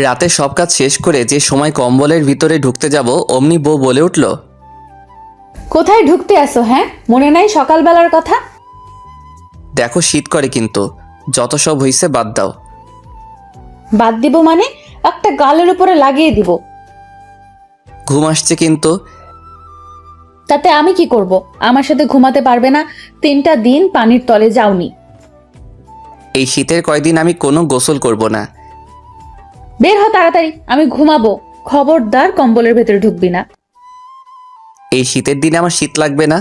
রাতে সব কাজ শেষ করে যে সময় কম্বলের ভিতরে ঢুকতে যাব অমনি বউ বলে উঠল, কোথায় ঢুকতে আসো? হ্যাঁ, মনে নাই সকালবেলার কথা? দেখো শীত করে কিন্তু, যত সব হইছে বাদ দাও। বাদ দিব মানে? একটা গালের উপরে লাগিয়ে দিব। ঘুম আসছে কিন্তু। তাতে আমি কি করব? আমার সাথে ঘুমাতে পারবে না? 3টা দিন পানির তলে যাওনি। এই শীতের কয়দিন আমি কোনো গোসল করব না। বের হ তাড়াতাড়ি, আমি ঘুমাবো। খবরদার কম্বলের ভেতরে ঢুকবি না। এই শীতের দিনে আমার শীত লাগবে না।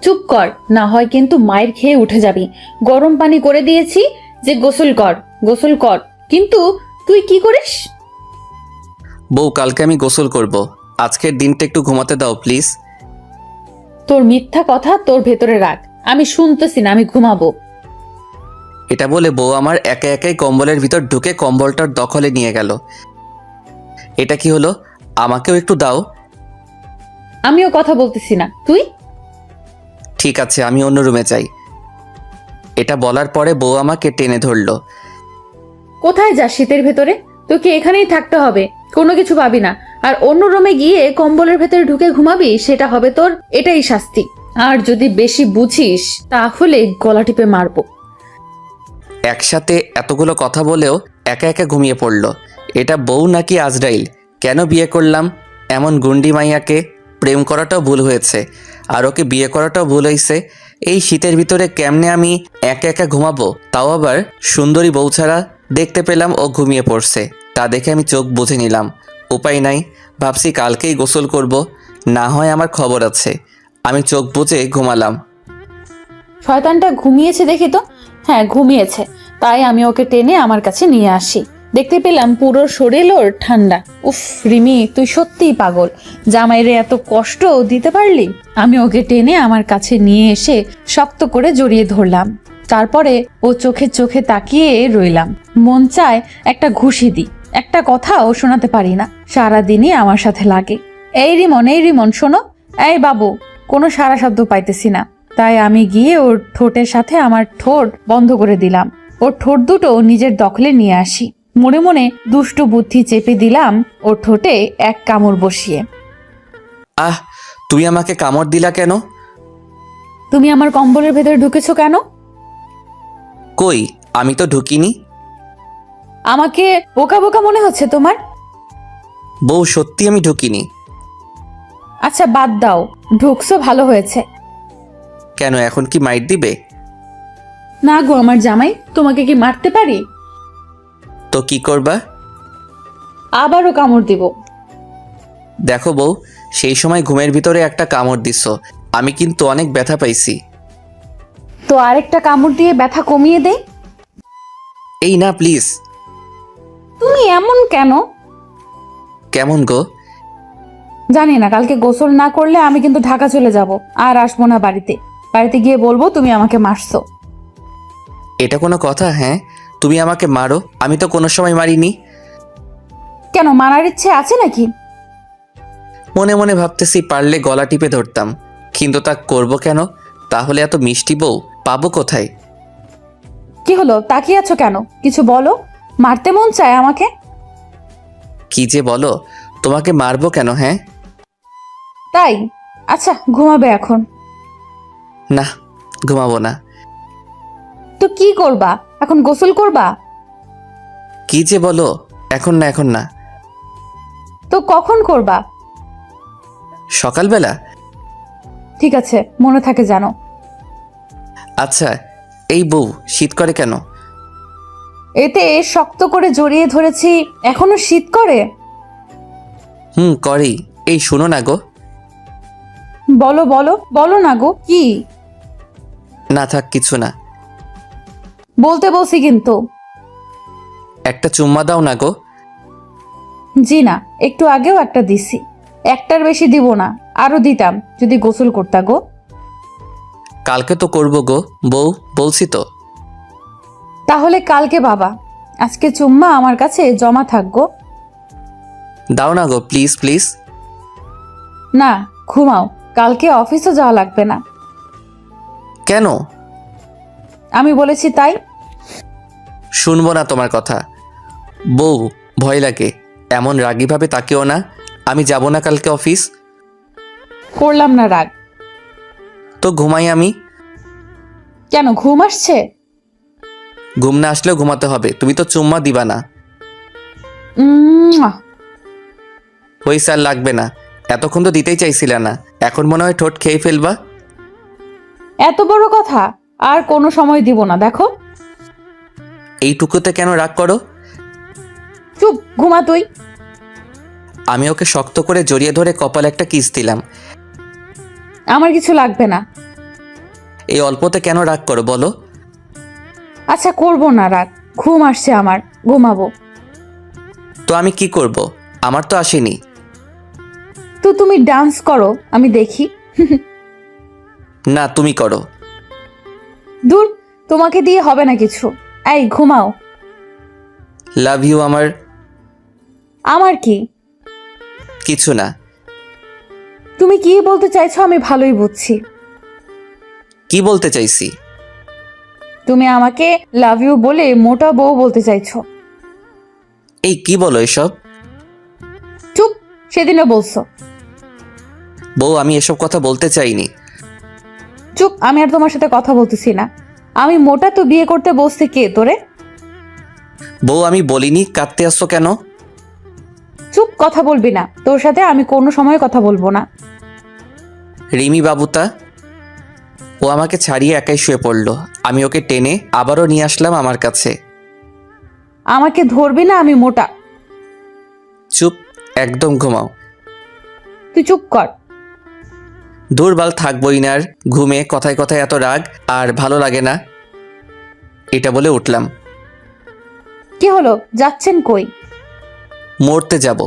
চুপ কর, না হয় কিন্তু মায়ের খেয়ে উঠে যাবি। গরম পানি করে দিয়েছি যে গোসল কর, গোসল কর। কিন্তু তুই কি করিস? বউ, কালকে আমি গোসল করব, আজকের দিনটা একটু ঘুমাতে দাও প্লিজ। তোর মিথ্যা কথা তোর ভেতরে রাখ, আমি শুনতেছি না, আমি ঘুমাবো। এটা বলে বউ আমার একে একাই কম্বলের ভিতর ঢুকে কম্বলটার দখলে নিয়ে গেল। এটা কি হলো? আমাকেও একটু দাও। আমিও কথা বলতেছি না, তুই? ঠিক আছে, আমি অন্য রুমে যাই। এটা বলার পরে বউ আমাকে টেনে ধরলো। কোথায় যাস শীতের ভেতরে? তোকে এখানেই থাকতে হবে, কোনো কিছু পাবি না। আর অন্য রুমে গিয়ে কম্বলের ভেতরে ঢুকে ঘুমাবি, সেটা হবে তোর এটাই শাস্তি। আর যদি বেশি বুঝিস তাহলে গলা টিপে মারবো। একসাথে এতগুলো কথা বলেও একা একা ঘুমিয়ে পড়ল। এটা বউ নাকি আজরাইল? কেন বিয়ে করলাম এমন গুন্ডি মাইয়াকে? প্রেম করাটাও ভুল হয়েছে, আর ওকে বিয়ে করাটাও ভুল হয়েছে। এই শীতের ভিতরে কেমনে আমি একা একা ঘুমাবো, তাও আবার সুন্দরী বউ ছাড়া? দেখতে পেলাম ও ঘুমিয়ে পড়ছে, তা দেখে আমি চোখ বুজে নিলাম। উপায় নাই, ভাবছি কালকেই গোসল করব, না হয় আমার খবর আছে। আমি চোখ বুজে ঘুমালাম। শয়তানটা ঘুমিয়েছে দেখি তো। হ্যাঁ, ঘুমিয়েছে। তাই আমি ওকে টেনে আমার কাছে নিয়ে আসি। দেখতে পেলাম পুরো শরীর ওর ঠান্ডা। উফ রিমি, তুই সত্যিই পাগল। জামাইরে এত কষ্ট দিতে পারলি? আমি ওকে টেনে আমার কাছে নিয়ে এসে শক্ত করে জড়িয়ে ধরলাম। তারপরে ও চোখে চোখে তাকিয়ে রইলাম। মন চায় একটা ঘুষি দিই, একটা কথাও শোনাতে পারি না, সারাদিনই আমার সাথে লাগে। এই রিমন, এই রিমন, শোনো। এই বাবু, কোনো সারা শব্দ পাইতেছি না। তাই আমি গিয়ে ওর ঠোঁটের সাথে আমার ঠোঁট বন্ধ করে দিলাম। ওর ঠোঁট দুটো নিজের দখলে নিয়ে আসি। মনে মনে দুষ্টু বুদ্ধি চেপে দিলাম ওর ঠোঁটে এক কামড় বসিয়ে। আহ, তুমি আমাকে কামড় দিলা কেন? তুমি আমার কম্বলের ভেতরে ঢুকেছো কেন? কই, আমি তো ঢুকিনি। আমাকে বোকা বোকা মনে হচ্ছে তোমার? বউ, সত্যি আমি ঢুকিনি। আচ্ছা বাদ দাও, ঢুকছো ভালো হয়েছে। কেন, এখন কি মাইর দিবে? না গো আমার জামাই, তোমাকে কি মারতে পারি? তো কি করবা? আবারও কামড় দিব। দেখো বউ, সেই সময় ঘুমের ভিতরে একটা কামড় দিছ, আমি কিন্তু অনেক ব্যথা পাইছি। তো আরেকটা কামড় দিয়ে ব্যথা কমিয়ে দেই। এই না প্লিজ। তুমি এমন কেন? কেমন গো? জানি না, কালকে গোসল না করলে আমি কিন্তু ঢাকা চলে যাব, আর আসবো না বাড়িতে। বাড়িতে গিয়ে বলবো তুমি আমাকে মারছো। এটা কোনো কথা? হ্যাঁ, তুমি আমাকে মারো, আমি তো কোনো সময় মারিনি। কেন, মারার ইচ্ছে আছে নাকি? মনে মনে ভাবতেছি পারলে গলা টিপে ধরতাম, কিন্তু তা করব কেন? তাহলে এত মিষ্টি বউ পাবো কোথায়? কি হলো, তাকিয়ে আছো কেন? কিছু বলো, মারতে মন চায় আমাকে। কি যে বলো, তোমাকে মারবো কেন? হ্যাঁ, তাই? আচ্ছা, ঘুমাবে এখন? না, ঘুমাবো না। তো কি করবা এখন? গোসল করবা? কি যে বলো, এখন না, এখন না। তো কখন করবা? সকালবেলা। ঠিক আছে, মনে থাকে জানো। আচ্ছা, এই বউ, শীত করে কেন? এতে শক্ত করে জড়িয়ে ধরেছি, এখনো শীত করে? করেই। এই শোনো না গো। বলো বলো বলো না গো, কি? না থাক, কিছু না। বলতে বলছি কিন্তু। একটা চুম্মা দাও না গো। জি না, একটু আগেও একটা দিছি। একটার বেশি দিব না, আরো দিতাম যদি গোসল করতা গো। কালকে তো করবো গো বউ, বলছি তো। তাহলে কালকে বাবা, আজকে চুম্মা আমার কাছে জমা থাকবো। দাও না গো, প্লিজ প্লিজ। না, ঘুমাও, কালকে অফিসও যাওয়া লাগবে না। কেন? আমি বলেছি তাই। শুনবো না তোমার কথা। বউ, ভয় লাগে। এমন রাগীভাবে তাকেও না। আমি যাব না কালকে অফিস। করলাম না রাগ। তো ঘুমাই আমি। কেন, ঘুম আসছে? ঘুম না আসলেও ঘুমাতে হবে, তুমি তো চুম্মা দিবা না। উম, ওই স্যার লাগবে না, এতক্ষণ তো দিতেই চাইছিলে না, এখন মনে হয় ঠোঁট খেয়ে ফেলবা। এত বড় কথা? আর কোনো সময় দিব না, দেখো। এইটুকুতে কেন রাগ করো? চুপ, ঘুমা তুই। আমি ওকে শক্ত করে জড়িয়ে ধরে কপালে একটা কিস দিলাম। আমার কিছু লাগবে না। এই অল্পতে কেন রাগ করো বলো? আচ্ছা, করবো না রাগ, ঘুম আসছে আমার, ঘুমাবো। তো আমি কি করব? আমার তো আসেনি। তো তুমি ডান্স করো, আমি দেখি। না, তুমি করো। দূর, তোমাকে দিয়ে হবে না কিছু। এই ঘুমাও। লাভ ইউ আমার। আমার কি? কিছু না। তুমি কি বলতে চাইছো আমি ভালোই বুঝছি। কি বলতে চাইছি? তুমি আমাকে লাভ ইউ বলে মোটা বউ বলতে চাইছো। এই কি বলো এসব? চুপ, সেদিনও বলছো। বউ, আমি এসব কথা বলতে চাইনি। চুপ, আমি আর তোমার সাথে কথা বলতেছি না। আমি মোটা তো বিয়ে করতে বসতে কে তোরে? বউ, আমি বলিনি, কাঁদতে আসছো কেন? চুপ, কথা বলবি না, তোর সাথে আমি কোনো সময় কথা বলবো না। রিমি বাবুতা। ও আমাকে ছাড়িয়ে একাই শুয়ে পড়লো। আমি ওকে টেনে আবারও নিয়ে আসলাম আমার কাছে। আমাকে ধরবি না, আমি মোটা। চুপ, একদম ঘুমাও। তুই চুপ কর। দুর্বল থাকবই না আর। ঘুমে কথায় কথায় এত রাগ আর ভালো লাগে না। এটা বলে উঠলাম। কি হলো, যাচ্ছেন কই? মরতে যাব।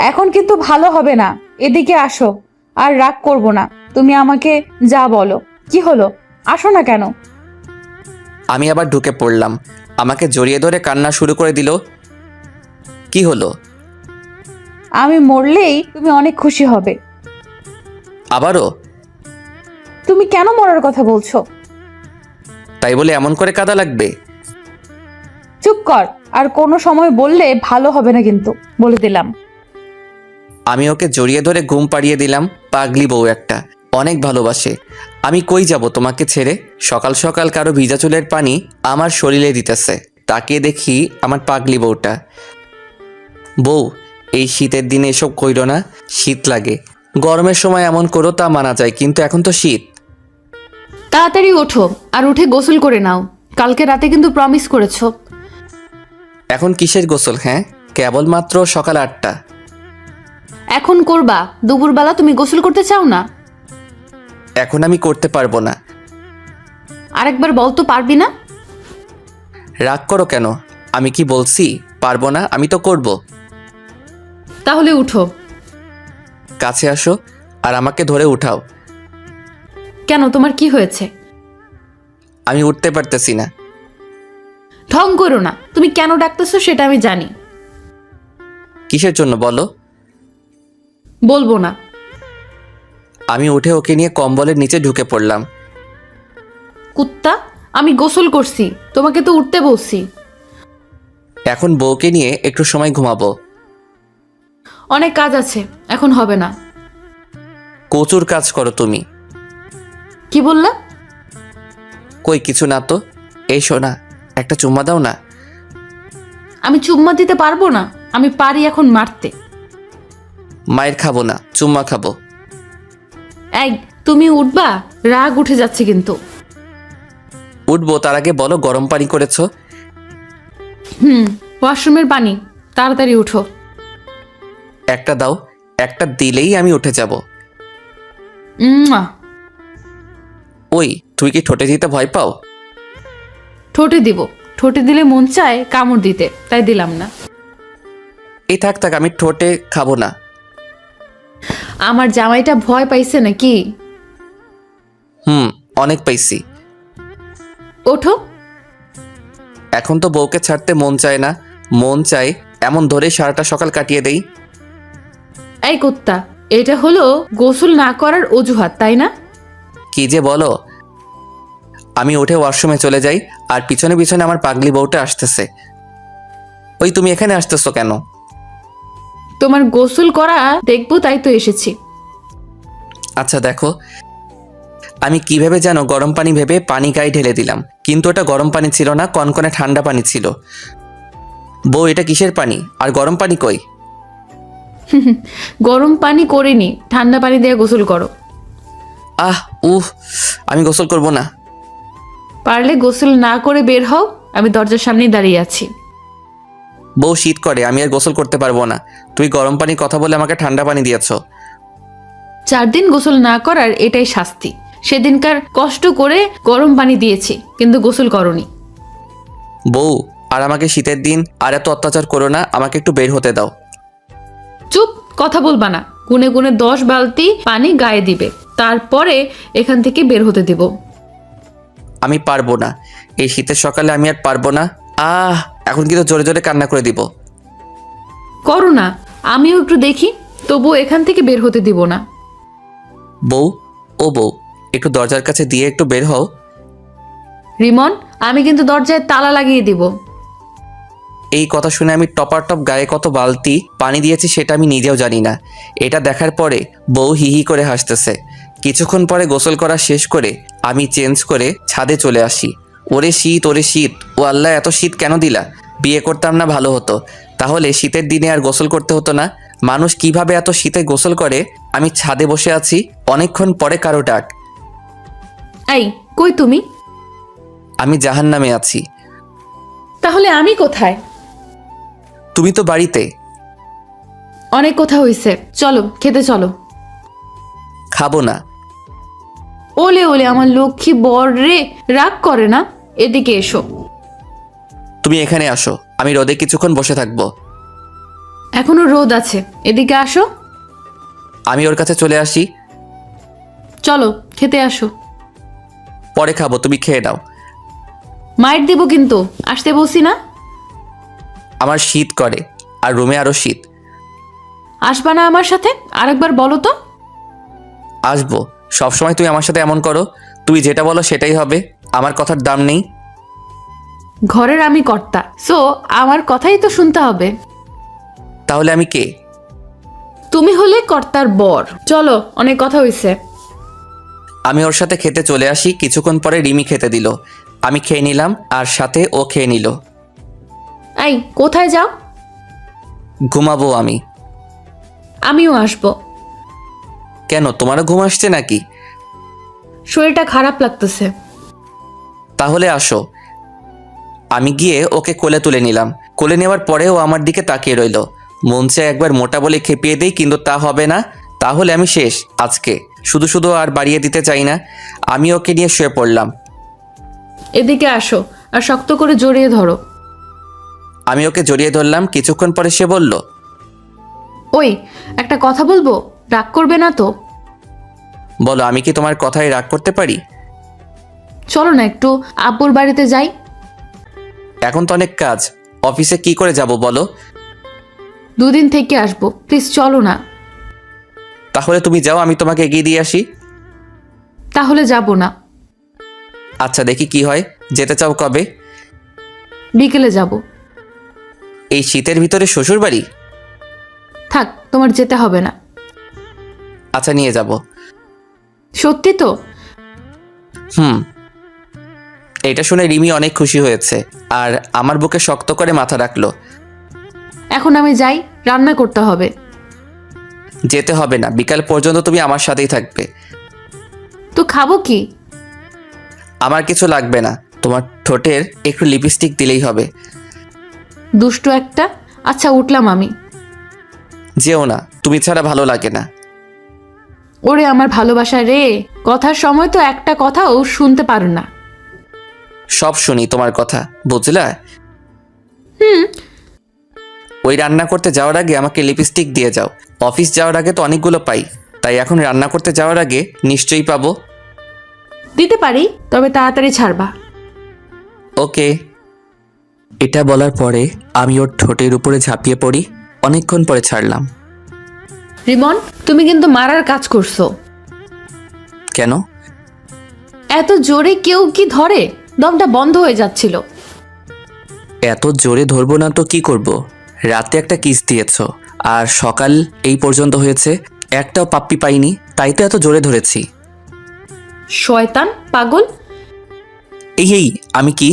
এখন কিন্তু ভালো হবে না, এদিকে আসো। আর রাগ করব না, তুমি আমাকে যা বলো। কি হলো, আসো না কেন? আমি আবার ঢুকে পড়লাম। আমাকে জড়িয়ে ধরে কান্না শুরু করে দিল। কি হলো? আমি মরলেই তুমি অনেক খুশি হবে। আবারও? তুমি কেন মরার কথা বলছো? তাই বলে এমন করে কাঁদা লাগবে? চুপ কর, আর কোনো সময় বললে ভালো হবে না কিন্তু, বলে দিলাম। আমি ওকে জড়িয়ে ধরে ঘুম পাড়িয়ে দিলাম। পাগলি বউ একটা, অনেক ভালোবাসে। আমি কই যাব তোমাকে ছেড়ে? সকাল সকাল কারো ভিজা চুলের পানি আমার শরীরে দিতেছে। তাকিয়ে দেখি আমার পাগলি বউটা। বউ, এই শীতের দিনে এসব কইরো না, শীত লাগে। গরমের সময় এমন করো তা মানা যায়, কিন্তু এখন তো শীত। তাড়াতাড়ি ওঠো, আর উঠে গোসল করে নাও। কালকে রাতে কিন্তু প্রমিস করেছো। এখন কিসের গোসল? হ্যাঁ, কেবলমাত্র সকাল 8টা। এখন করবা, দুপুরবেলা তুমি গোসল করতে চাও না? এখন আমি করতে পারবো না। আরেকবার বল তো, পারবি না? রাগ করো কেন? আমি কি বলছি পারবো না? আমি তো করব। তাহলে উঠো। কাছে আসো আর আমাকে ধরে উঠাও। কেন, তোমার কি হয়েছে? আমি উঠতে পারতেছি না। ঢং করো না, তুমি কেন ডাকতেছো সেটা আমি জানি। কিসের জন্য বলো? বলবো না। আমি উঠে ওকে নিয়ে কম্বলের নিচে ঢুকে পড়লাম। কুত্তা, আমি গোসল করছি, তোমাকে তো উঠতে বলছি। এখন বউকে নিয়ে একটু সময় ঘুমাবো। অনেক কাজ আছে, এখন হবে না। প্রচুর কাজ করো তুমি। কি বললা? কই কিছু না তো। এই শোনা, একটা চুম্মা দাও না। আমি চুম্মা দিতে পারবো না, আমি পারি এখন মারতে। মায়ের খাবো না, চুম্মা খাবো। এই, তুমি উঠবা? রাগ উঠে যাচ্ছে কিন্তু। উঠবো, তার আগে বলো গরম পানি করেছো? ওয়াশরুমের পানি। তাড়াতাড়ি উঠো। একটা দাও, একটা দিলেই আমি উঠে যাব। উম্মা। ওই, তুই কি ঠোঁটে দিতে ভয় পাও? ঠোঁটে দিব, ঠোঁটে দিলে মন চায় কামড় দিতে, তাই দিলাম না। এই থাক থাক, আমি ঠোঁটে খাবো না। আমার জামাইটা ভয় পাইছে নাকি? অনেক পাইছি। ওঠো। এখন তো বউকে ছাড়তে মন চায় না। মন চায় এমন ধরে সারাটা সকাল কাটিয়ে দেই। এই কুত্তা, এটা হলো গোসল না করার অজুহাত, তাই না? কি যে বলো। আমি উঠে ওয়াশরুমে চলে যাই আর পিছনে পিছনে আমার পাগলি বউটা আসতেছে। ওই তুমি এখানে আসতেছো কেন? তোমার গোসল করা দেখবো তাই তো এসেছি। আচ্ছা দেখো, আমি কিভাবে যেন গরম পানি ভেবে পানি গায়ে ঢেলে দিলাম, কিন্তু ওটা গরম পানি ছিল না, কনকনে ঠান্ডা পানি ছিল। বউ, এটা কিসের পানি? আর গরম পানি কই? গরম পানি করিনি, ঠান্ডা পানি দিয়ে গোসল করো। আহ উহ, আমি গোসল করব না। পারলে গোসল না করে বের হও, আমি দরজার সামনেই দাঁড়িয়ে আছি। বউ, শীত করে, আমি আর গোসল করতে পারবো না। তুই গরম পানির কথা বলে আমাকে ঠান্ডা পানি দিয়েছো। 4 দিন গোসল না করার এটাই শাস্তি। সেদিনকার কষ্ট করে গরম পানি দিয়েছি, কিন্তু গোসল করনি। বউ, আর আমাকে শীতের দিন আর এত অত্যাচার করো না, আমাকে একটু বের হতে দাও। চুপ, কথা বলবা না। গুনে গুনে 10 বালতি পানি গায়ে দিবে, তারপরে এখান থেকে বের হতে দিব। আমি পারবো না, এই শীতের সকালে আমি আর পারবো না। এখন কিন্তু জোরে জোরে কান্না করে দিব। করো না, আমিও একটু দেখি, তবুও এখান থেকে বের হতে দিব না। বউ, ও বউ, একটু দরজার কাছে দিয়ে একটু বের হও। রিমন, আমি কিন্তু দরজায় তালা লাগিয়ে দিব। এই কথা শুনে আমি টপার টপ গায়ে কত বালতি পানি দিয়েছি সেটা আমি নিজেও জানি না। এটা দেখার পরে বউ হি হি করে হাসতেছে। কিছুক্ষণ পরে গোসল করা শেষ করে আমি চেঞ্জ করে ছাদে চলে আসি। ওরে শীত, ওরে শীত, ও আল্লাহ, এত শীত কেন দিলা? বিয়ে করতাম না ভালো হতো, তাহলে শীতের দিনে আর গোসল করতে হতো না। মানুষ কিভাবে এত শীতে গোসল করে? আমি ছাদে বসে আছি, অনেকক্ষণ পরে কারো ডাক। এই, কই তুমি? আমি জাহান্নামে আছি। তাহলে আমি কোথায়? তুমি তো বাড়িতে। অনেক কথা হইছে, চলো খেতে চলো। খাবো না। ওলে ওলে আমার লক্ষ্মী বর রে, রাগ করে না। এদিকে এসো। তুমি এখানে আসো, আমি রোদে কিছুক্ষণ বসে থাকবো। এখনো রোদ আছে, এদিকে আসো। আমি ওর কাছে চলে আসি। চলো খেতে আসো। পরে খাবো, তুমি খেয়ে নাও। মাইর দিব কিন্তু, আসতে বলছি না। আমার শীত করে, আর রুমে আরো শীত। আসবা না আমার সাথে? আরেকবার বলো তো। আসবো, সবসময় তুমি আমার সাথে এমন করো। তুমি যেটা বলো সেটাই হবে, আমার কথার দাম নেই। ঘরের আমি কর্তা, সো আমার কথাই তো শুনতে হবে। তাহলে আমি কে? তুমি হলে কর্তার বর। চলো, অনেক কথা হইছে। আমি ওর সাথে খেতে চলে আসি। কিছুক্ষণ পরে রিমি খেতে দিল, আমি খেয়ে নিলাম, আর সাথে ও খেয়ে নিল। এই, কোথায় যাও? ঘুমাবো আমি। আমিও আসবো। কেন, তোমারও ঘুম আসছে নাকি? শরীরটা খারাপ লাগতেছে। তাহলে আসো। আমি গিয়ে ওকে কোলে তুলে নিলাম। কোলে নেওয়ার পরে ও আমার দিকে তাকিয়ে রইল। মন চায় একবার মোটা বলে খেপিয়ে দেই, কিন্তু তা হবে না। তাহলে আমি শেষ আজকে। শুধু শুধু আর বাড়িয়ে দিতে চাই না। আমি ওকে নিয়ে শুয়ে পড়লাম। এদিকে আসো, আর শক্ত করে জড়িয়ে ধরো। আমি ওকে জড়িয়ে ধরলাম। কিছুক্ষণ পরে সে বলল, ওই, একটা কথা বলবো, রাগ করবে না তো? বলো, আমি কি তোমার কথায় রাগ করতে পারি? চলো না একটু আব্বুর বাড়িতে যাই। এখন তো অনেক কাজ, অফিসে কি করে যাব বলো? 2 দিন থেকে আসবো, প্লিজ চলো না। তাহলে তুমি যাও, আমি তোমাকে এগিয়ে দিয়ে আসি। তাহলে যাব না। আচ্ছা, দেখি কি হয়। যেতে চাও কবে? বিকেলে যাব। এই শীতের ভিতরে শ্বশুর বাড়ি? থাক, তোমার যেতে হবে না। আচ্ছা, নিয়ে যাব। সত্যি তো? হুম। এটা শুনে রিমি অনেক খুশি হয়েছে, আর আমার বুকে শক্ত করে মাথা রাখলো। এখন আমি যাই, রান্না করতে হবে। যেতে হবে না, বিকাল পর্যন্ত তুমি আমার সাথেই থাকবে। তো খাবো কি? আমার কিছু লাগবে না, তোমার ঠোঁটের একটু লিপস্টিক দিলেই হবে। দুষ্টু একটা। আচ্ছা, উঠলাম আমি। যেও না, তুমি ছাড়া ভালো লাগে না। ওরে আমার ভালোবাসা রে, কথার সময় তো একটা কথাও শুনতে পারো না। সব শুনি তোমার কথা, বুঝলা? হুম। ওই রান্না করতে যাওয়ার আগে আমাকে লিপস্টিক দিয়ে যাও। অফিস যাওয়ার আগে তো অনেকগুলো পাই, তাই এখন রান্না করতে যাওয়ার আগে নিশ্চয়ই পাবো। দিতে পারি, তবে তাড়াতাড়ি ছাড়বা। ওকে। এটা বলার পরে আমি ওর ঠোঁটের উপরে ঝাঁপিয়ে পড়ি। অনেকক্ষণ পরে ছাড়লাম। রিমন, তুমি কিন্তু মারার কাজ করছো। কেন? এত জোরে কেউ কি ধরে? দমটা বন্ধ হয়ে যাচ্ছিল। এত জোরে ধরবো না তো কি করব? রাতে একটা কিস দিয়েছ, আর সকাল এই পর্যন্ত হয়েছে, একটাও পাপ্পি পাইনি, তাই তো এত জোরে ধরেছি। শয়তান পাগল। এই আমি কি?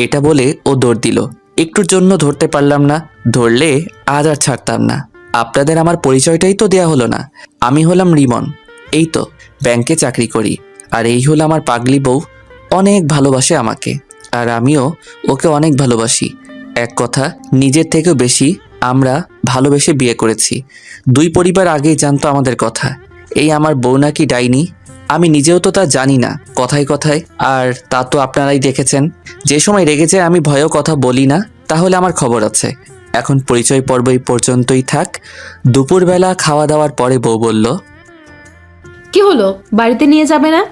এটা বলে ও দৌড় দিল। একটুর জন্য ধরতে পারলাম না, ধরলে আজ আর ছাড়তাম না। আপনাদের আমার পরিচয়টাই তো দেয়া হলো না। আমি হলাম রিমন, এই তো ব্যাংকে চাকরি করি। আর এই হলো আমার পাগলি বউ, অনেক ভালোবাসে আমাকে, আর আমিও ওকে অনেক ভালোবাসি। এক কথা, নিজের থেকেও বেশি আমরা ভালোবেসে বিয়ে করেছি। দুই পরিবার আগেই জানতো আমাদের কথা। এই আমার বউ নাকি ডাইনি, আমি নিজেও তো তা জানি না। কথায় কথায়, আর তা তো আপনারাই দেখেছেন, যে সময় রেগে যায় আমি ভয়েও কথা বলি না। তাহলে আমার খবর আছে। এখন পরিচয় পর্ব এই পর্যন্তই থাক। দুপুরবেলা খাওয়া দাওয়ার পরে বউ বলল, কি হলো, বাড়িতে নিয়ে যাবে না?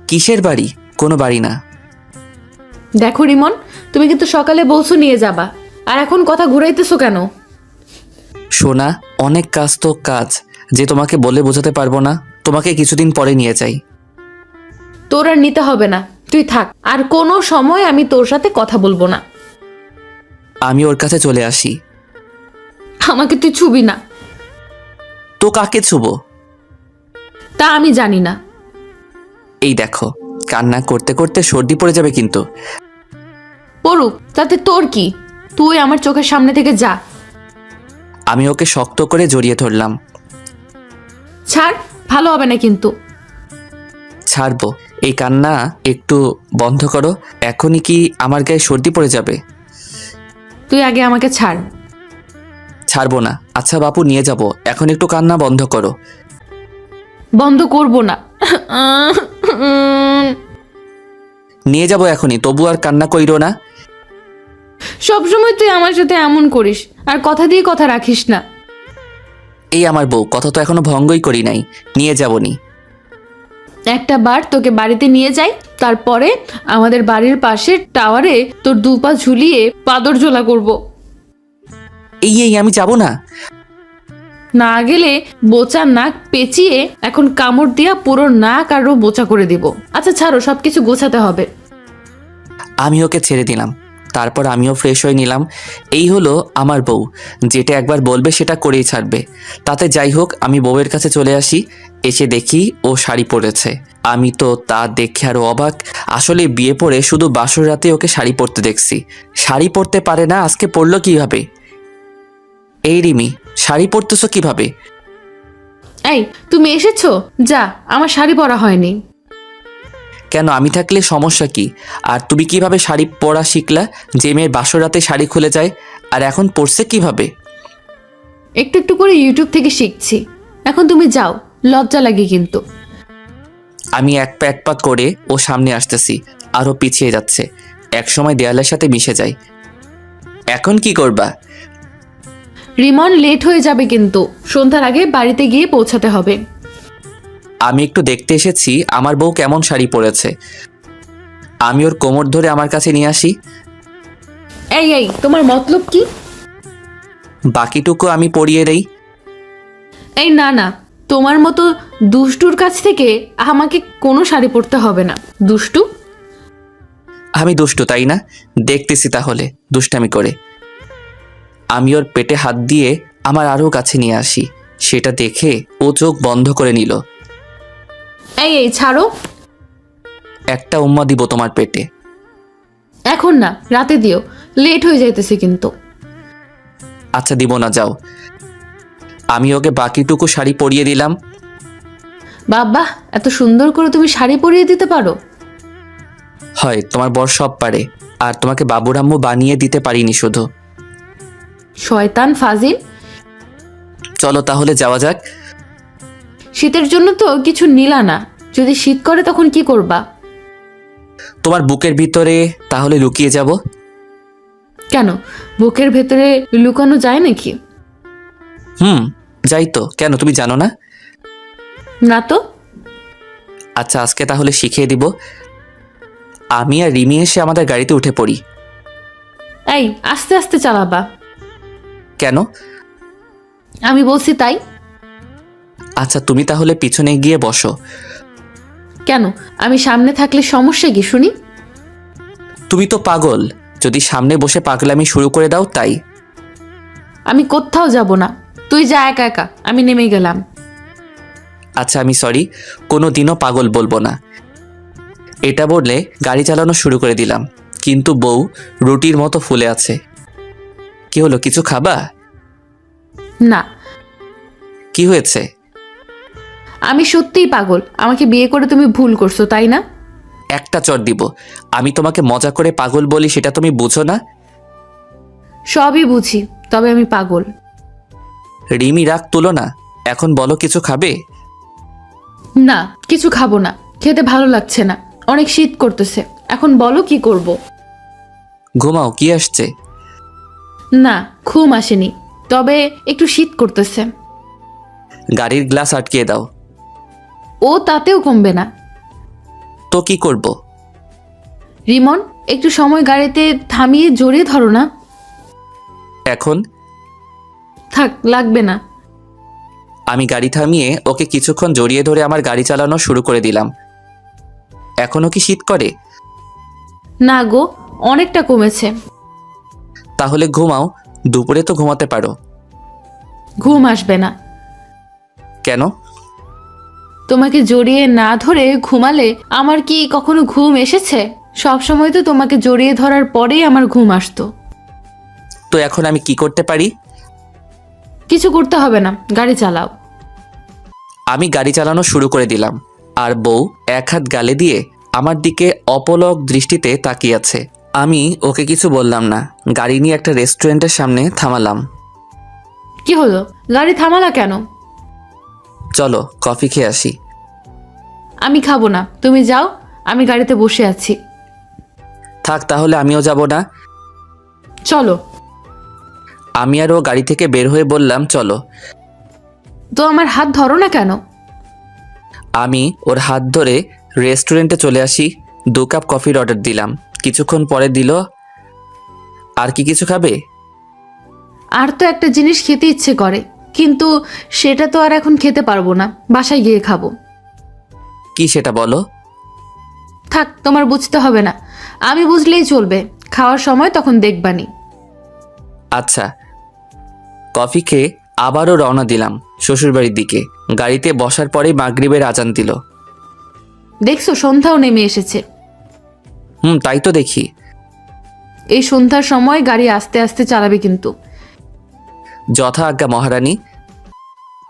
কিসের বাড়ি? কোনো বাড়ি না। দেখো রিমন, তুমি কিন্তু সকালে বলছো নিয়ে যাবা, আর এখন কথা ঘুরাইতেছো কেন? সোনা, অনেক কাজ তো কাজ, যে তোমাকে বলে বোঝাতে পারবো না। তোমাকে কিছুদিন পরে নিয়ে যাই। তোর আর নিতে হবে না, তুই থাক। আর কোনো সময় আমি তোর সাথে কথা বলবো না। আমি ওর কাছে চলে আসি। আমাকে তুই ছুবি না। তো কাকে ছুবো? তা আমি জানি না। এই দেখো, কান্না করতে করতে সর্দি পড়ে যাবে কিন্তু। পড়ুক, তাতে তোর কি? তুই আমার চোখের সামনে থেকে যা। আমি ওকে শক্ত করে জড়িয়ে ধরলাম। ছাড়, ভালো হবে না কিন্তু। ছাড়বো। এই কান্না একটু বন্ধ করো। এখনই কি আমার গায়ে সর্দি পড়ে যাবে? তুই আগে আমাকে ছাড়। ছাড়বো না। আচ্ছা বাপু, নিয়ে যাব, এখন একটু কান্না বন্ধ করো। বন্ধ করব না। নিয়ে যাব এখনই, তবু আর কান্না কইরো না। সবসময় তুই আমার সাথে এমন করিস, আর কথা দিয়ে কথা রাখিস না। এই আমার বউ, কথা তো এখনো ভঙ্গই করি নাই। নিয়ে যাবনি। একটা বার তোকে বাড়িতে নিয়ে যাই, তারপরে আমাদের বাড়ির পাশের টাওয়ারে তোর দুপা ঝুলিয়ে পাদর ঝোলা করব। এই আমি যাব না। না গেলে বোচা নাক পেঁচিয়ে এখন কামড় দিয়া পুরো নাক আরো বোচা করে দিব। আচ্ছা ছাড়ো, সবকিছু গোছাতে হবে। আমি ওকে ছেড়ে দিলাম। তারপর আমিও ফ্রেশ হয়ে নিলাম। এই হলো আমার বউ, যেটা একবার বলবে সেটা করেই ছাড়বে। তাতে যাই হোক, আমি বউয়ের কাছে চলে আসি। এসে দেখি ও শাড়ি পরেছে। আমি তো তা দেখে আরো অবাক। আসলে বিয়ে পরে শুধু বাসর রাতে ওকে শাড়ি পরতে দেখছি। শাড়ি পরতে পারে না, আজকে পরলো কিভাবে? এই রিমি, শাড়ি পরতেছো কিভাবে? এই তুমি এসেছো? যা, আমার শাড়ি পরা হয়নি। কেন, আমি থাকলে সমস্যা কি? আর তুমি কিভাবে শাড়ি পরা শিখলা? যে মেয়ের বাসর রাতে শাড়ি খুলে যায়, আর এখন পরছে কিভাবে? একটু একটু করে ইউটিউব থেকে শিখছি। এখন তুমি যাও, লজ্জা লাগে কিন্তু। আমি এক পা করে ও সামনে আসতেছি, আরও পিছিয়ে যাচ্ছে। একসময় দেয়ালের সাথে মিশে যায়। এখন কি করবা? রিমন, লেট হয়ে যাবে কিন্তু। সন্ধ্যার আগে বাড়িতে গিয়ে পৌঁছাতে হবে। আমি একটু দেখতে এসেছি আমার বউ কেমন শাড়ি পরেছে। আমি ওর কোমর ধরে আমার কাছে নিয়ে আসি। এই তোমার মতলব কি? বাকিটুকু আমি পরিয়ে দেই। এই না না, তোমার মতো দুষ্টুর কাছ থেকে আমাকে কোনো শাড়ি পরতে হবে না। দুষ্টু? আমি দুষ্টু তাই না? দেখতেছি তাহলে দুষ্টামি করে। আমি ওর পেটে হাত দিয়ে আমার আরও কাছে নিয়ে আসি। সেটা দেখে ও চোখ বন্ধ করে নিল। এই ছাড়ো। একটা উম্মা দিব তোমার পেটে। এখন না, রাতে দিও, লেট হয়ে যাইতেছে কিন্তু। আচ্ছা দিব না, যাও। আমি ওকে বাকিটুকু শাড়ি পরিয়ে দিলাম। বাবা, এত সুন্দর করে তুমি শাড়ি পরিয়ে দিতে পারো? হয়, তোমার বর সব পারে। আর তোমাকে বাবুর আম্মু বানিয়ে দিতে পারিনি শুধু। শয়তান ফাজিল। চলো তাহলে যাওয়া যাক। শীতের জন্য তো কিছু নিলা না, যদি শীত করে তখন কি করবা? তোমার বুকের ভিতরে তাহলে লুকিয়ে যাব। কেন, বুকের ভেতরে লুকানো যায় নাকি? যাই তো। কেন, তুমি জানো না? না তো। আচ্ছা, আজকে তাহলে শিখিয়ে দিব। আমি আর রিমি এসে আমাদের গাড়িতে উঠে পড়ি। এই আস্তে আস্তে চালাবা। কেন? আমি বলছি তাই। আচ্ছা, তুমি তাহলে পিছনে গিয়ে বসো। কেন, আমি সামনে থাকলে সমস্যা কি শুনি? তুমি তো পাগল, যদি সামনে বসে পাগলামি শুরু করে দাও তাই। আমি কোথাও যাব না, তুই যা একা একা, আমি নেমে গেলাম। আচ্ছা আমি সরি, কোনো দিনও পাগল বলবো না। এটা বললে গাড়ি চালানো শুরু করে দিলাম, কিন্তু বউ রুটির মতো ফুলে আছে। কি হলো, কিছু খাবা? না, কি হয়েছে? আমি সত্যিই পাগল, আমাকে বিয়ে করে তুমি ভুল করছো তাই না? একটা চট দিব। আমি তোমাকে মজা করে পাগল বলি, সেটা তুমি বুঝো না? সবই বুঝি, তবে আমি পাগল। রিমি রাগ তুলো না, এখন বলো কিছু খাবে? না, কিছু খাবো না, খেতে ভালো লাগছে না, অনেক শীত করতেছে। এখন বলো কি করব? ঘুমাও, কি আসছে? না, ঘুম আসেনি, তবে একটু শীত করতেছে। গাড়ির গ্লাস আটকিয়ে দাও। ও তাতেও কমবে না। তো কি করব? রিমন, একটু সময় গাড়িতে থামিয়ে জড়িয়ে ধরো না। এখন? থাক, লাগবে না। আমি গাড়ি থামিয়ে ওকে কিছুক্ষণ জড়িয়ে ধরে আমার গাড়ি চালানো শুরু করে দিলাম। এখনো কি শীত করে? না গো, অনেকটা কমেছে। তাহলে ঘুমাও, দুপুরে তো ঘুমাতে পারো। ঘুম আসবে না। কেন? তোমাকে জড়িয়ে না ধরে ঘুমালে আমার কি কখনো ঘুম এসেছে? সব সময় তো তোমাকে জড়িয়ে ধরার পরেই আমার ঘুম আসতো। তো এখন আমি কি করতে পারি? কিছু করতে হবে না, গাড়ি চালাও। আমি গাড়ি চালানো শুরু করে দিলাম, আর বউ এক হাত গালে দিয়ে আমার দিকে অপলক দৃষ্টিতে তাকিয়ে আছে। আমি ওকে কিছু বললাম না, গাড়ি নিয়ে একটা রেস্টুরেন্টের সামনে থামালাম। কি হলো, গাড়ি থামালা কেন? চলো কফি খেয়ে আসি। আমি খাবো না, তুমি যাও, আমি গাড়িতে বসে আছি। থাক তাহলে, আমিও যাব না। চলো। আমি আর ও গাড়ি থেকে বের হয়ে বললাম চলো। তো আমার হাত ধরো না কেন? আমি ওর হাত ধরে রেস্টুরেন্টে চলে আসি। 2 কাপ কফির অর্ডার দিলাম, কিছুক্ষণ পরে দিল। আর কি কিছু খাবে? আর তো একটা জিনিস খেতে ইচ্ছে করে, কিন্তু সেটা তো আর এখন খেতে পারবো না, বাসায় গিয়ে খাবো। কি সেটা বলো? থাক, তোমার বুঝতে হবে না, আমি বুঝলেই চলবে। খাওয়ার সময় তখন দেখবানি। আচ্ছা। কফি খেয়ে আবারও রওনা দিলাম শ্বশুরবাড়ির দিকে। গাড়িতে বসার পরেই মাগরিবের আজান দিল। দেখছো, সন্ধ্যাও নেমে এসেছে। তাই তো দেখি। এই সন্ধ্যার সময় গাড়ি আস্তে আস্তে চালাবে কিন্তু। যথা আজ্ঞা মহারানী।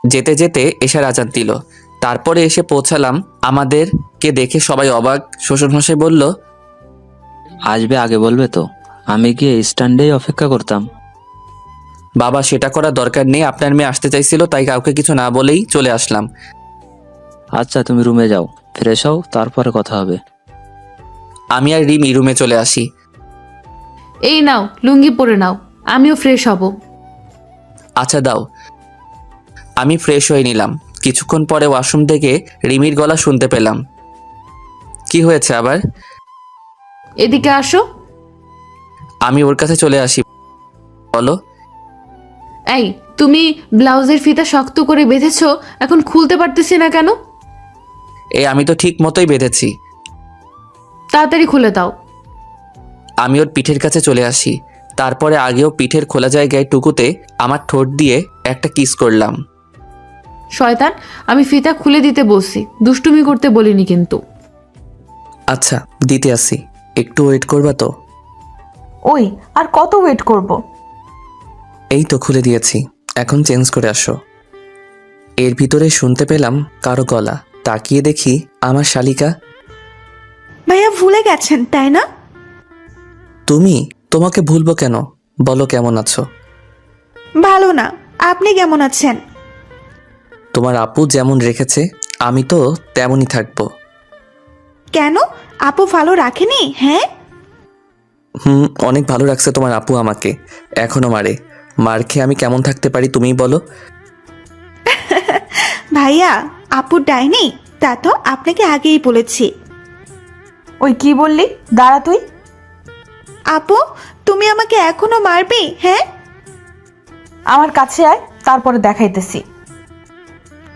যেতে যেতে এশার আজান দিল, তারপরে এসে পৌঁছালাম। আমাদেরকে দেখে সবাই অবাক। শ্বশুরমশাই বলল, আসবে আগে বলবে তো, আমি গিয়ে স্ট্যান্ডেই অপেক্ষা করতাম। বাবা সেটা করার দরকার নেই, আপনার মেয়ে আসতে চাইছিল তাই কাউকে কিছু না বলেই চলে আসলাম। আচ্ছা তুমি রুমে যাও, ফ্রেশ হও, তারপরে কথা হবে। আমি আর রিমি রুমে চলে আসি। এই নাও, লুঙ্গি পরে নাও, আমিও ফ্রেশ হব। আচ্ছা দাও। আমি ফ্রেশ হয়ে নিলাম। কিছুক্ষণ পরে ওয়াশরুম থেকে রিমির গলা শুনতে পেলাম। কি হয়েছে আবার? এদিকে আসো। আমি ওর কাছে চলে আসি। বলো। এই, তুমি ব্লাউজের ফিতা শক্ত করে বেঁধেছো, এখন খুলতে পারতেছি না কেন? আমি তো ঠিক মতোই বেঁধেছি। তাড়াতাড়ি খুলে দাও। আমি ওর পিঠের কাছে চলে আসি। তারপরে আগেও পিঠের খোলা জায়গায় টুকুতে আমার ঠোঁট দিয়ে একটা কিস করলাম। শয়তান, আমি ফিতা খুলে দিতে বলছি, দুষ্টুমি করতে বলিনি কিন্তু। আচ্ছা দিতে আসি, একটু ওয়েট করবা তো? ওই, আর কত ওয়েট করব? এই তো খুলে দিয়েছি, এখন চেঞ্জ করে আসো। এর ভিতরে শুনতে পেলাম কারো গলা। তাকিয়ে দেখি আমার শালিকা। ভাইয়া ভুলে গেছেন তাই না? তুমি? তোমাকে ভুলবো কেন? বলো কেমন আছো? ভালো না, আপনি কেমন আছেন? তোমার আপু যেমন রেখেছে আমি তো তেমনই থাকবো। কেন, আপু ভালো রাখেনি? হ্যাঁ, অনেক ভালো রাখছে তোমার আপু আমাকে, এখনো মারে। মার খেয়ে আমি কেমন থাকতে পারি তুমিই বলো। ভাইয়া আপু ডাইনি, তা তো আপনাকে আগেই বলেছি। ওই কি বললি? দাঁড়া তুই। আপু তুমি আমাকে এখনো মারবি? হ্যাঁ, আমার কাছে আয়, তারপরে দেখাইতেছি।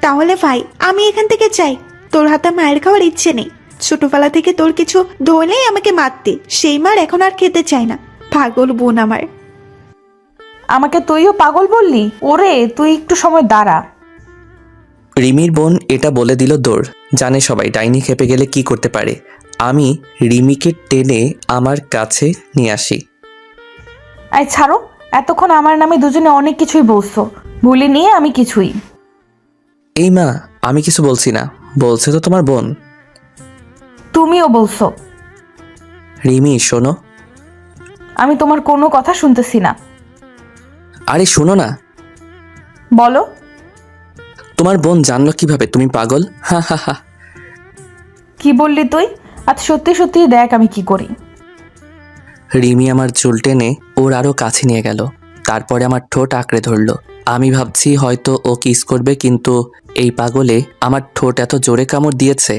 তাহলে ভাই আমি এখান থেকে চাই, তোর হাতে মায়ের খাওয়ার ইচ্ছে নেই। ছোটবেলা থেকে তোর কিছু ধরলেই আমাকে মারতে, সেই মার এখন আর খেতে চাই না। পাগল বোন আমার। আমাকে তুইও পাগল বললি? ওরে তুই একটু সময় দাঁড়া। রিমির বোন এটা বলে দিল দৌড়। জানে সবাই ডাইনি খেপে গেলে কি করতে পারে। আমি রিমিকে টেনে আমার কাছে নিয়ে আসি। আই ছাড়ো, এতক্ষণ আমার নামে দুজনে অনেক কিছুই বলছো, ভুলে নিয়ে আমি কিছুই। এই মা, আমি কিছু বলছি না, বলছে তো তোমার বোন। তুমিও বলছো। রিমি শোনো। আমি তোমার কোনো কথা শুনতেছি না। আরে শোনো না। বলো। তোমার বোন জানলো কিভাবে তুমি পাগল? হা হা হা। কি বললি তুই? আজ সত্যি সত্যি দেখ আমি কি করি। রিমি আমার চুল টেনে ওর আরো কাছে নিয়ে গেল। তারপরে আমার ঠোঁট আঁকড়ে ধরলো। আমি ভাবছি হয়তো ও কিস করবে, কিন্তু এই পাগলে আমার ঠোঁট এত জোরে কামড় দিয়েছে,